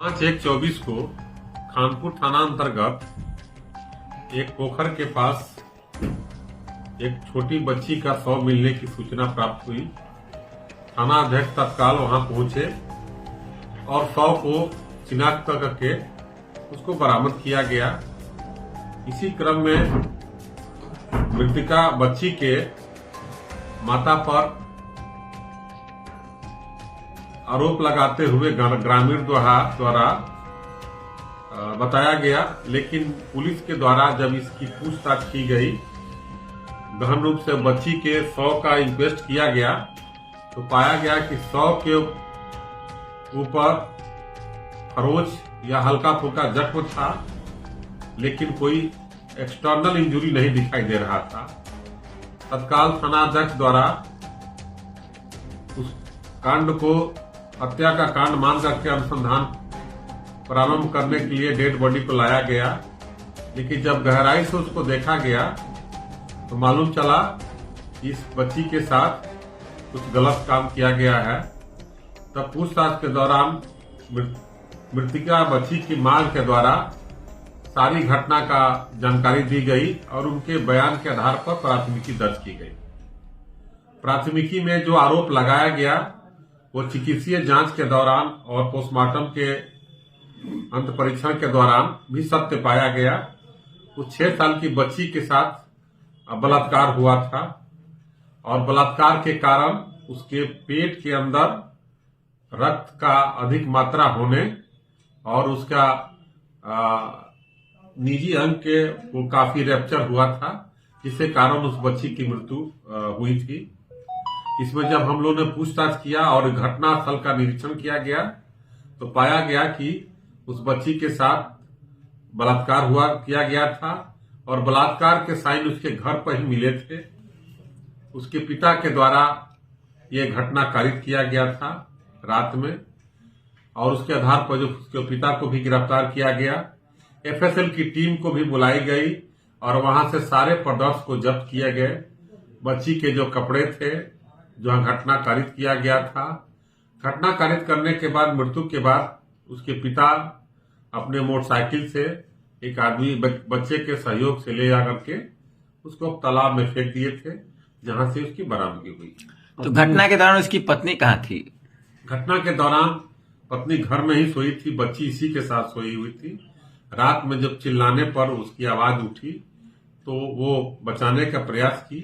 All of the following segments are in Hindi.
5/1/24 को खानपुर थाना अंतर्गत एक पोखर के पास एक छोटी बच्ची का शव मिलने की सूचना प्राप्त हुई। थाना अध्यक्ष तत्काल वहां पहुंचे और शव को शिनाख्त करके उसको बरामद किया गया। इसी क्रम में मृतका बच्ची के माता पर आरोप लगाते हुए ग्रामीण द्वारा बताया गया, लेकिन पुलिस के द्वारा जब इसकी पूछताछ की गई, गहन रूप से बच्ची के शव का इंक्वेस्ट किया गया, तो पाया गया कि शव के ऊपर खरोच या हल्का फुल्का जख्म था, लेकिन कोई एक्सटर्नल इंजरी नहीं दिखाई दे रहा था। तत्काल थानाध्यक्ष द्वारा उस कांड को हत्या का कांड मान करके अनुसंधान प्रारंभ करने के लिए डेड बॉडी को लाया गया, लेकिन जब गहराई से उसको देखा गया तो मालूम चला इस बच्ची के साथ कुछ गलत काम किया गया है। तब पूछताछ के दौरान मृतका बच्ची की मां के द्वारा सारी घटना का जानकारी दी गई और उनके बयान के आधार पर प्राथमिकी दर्ज की गई। प्राथमिकी में जो आरोप लगाया गया वो चिकित्सीय जांच के दौरान और पोस्टमार्टम के अंत परीक्षण के दौरान भी सत्य पाया गया। उस 6 साल की बच्ची के साथ बलात्कार हुआ था और बलात्कार के कारण उसके पेट के अंदर रक्त का अधिक मात्रा होने और उसका निजी अंग के वो काफी रैप्चर हुआ था, जिससे कारण उस बच्ची की मृत्यु हुई थी। इसमें जब हम लोगों ने पूछताछ किया और घटनास्थल का निरीक्षण किया गया तो पाया गया कि उस बच्ची के साथ बलात्कार किया गया था और बलात्कार के साइन उसके घर पर ही मिले थे। उसके पिता के द्वारा ये घटना कारित किया गया था रात में, और उसके आधार पर जो उसके पिता को भी गिरफ्तार किया गया। एफएसएल की टीम को भी बुलाई गई और वहां से सारे प्रदर्श को जब्त किए गए। बच्ची के जो कपड़े थे जो घटना कारित किया गया था, घटना कारित करने के बाद मृत्यु के बाद उसके पिता अपने मोटरसाइकिल से एक आदमी बच्चे के सहयोग से ले जाकर के उसको तालाब में फेंक दिए थे, जहां से उसकी बरामदगी हुई। तो घटना के दौरान उसकी पत्नी कहाँ थी? घटना के दौरान पत्नी घर में ही सोई थी, बच्ची इसी के साथ सोई हुई थी। रात में जब चिल्लाने पर उसकी आवाज उठी तो वो बचाने का प्रयास की,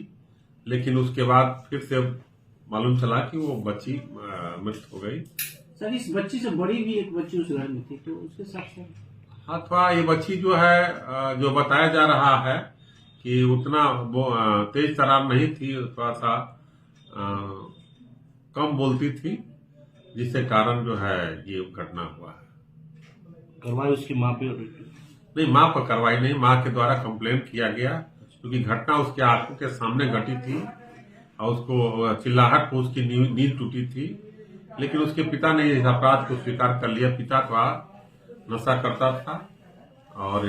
लेकिन उसके बाद फिर से मालूम चला कि वो बच्ची मृत हो गई। सर, इस बच्ची से बड़ी भी एक बच्ची उस घर में थी, तो उसके साथ हाँ, थोड़ा ये बच्ची जो है जो बताया जा रहा है कि उतना तेज तरार नहीं थी, थोड़ा सा कम बोलती थी, जिससे कारण जो है ये घटना हुआ है। कार्रवाई उसकी माँ पे नहीं, माँ पर कार्रवाई नहीं, माँ के द्वारा कंप्लेन किया गया, क्योंकि घटना उसके आंखों के सामने घटी थी और उसको चिल्लाहट को उसकी नींद टूटी थी, लेकिन उसके पिता ने इस अपराध को स्वीकार कर लिया। पिता का नशा करता था और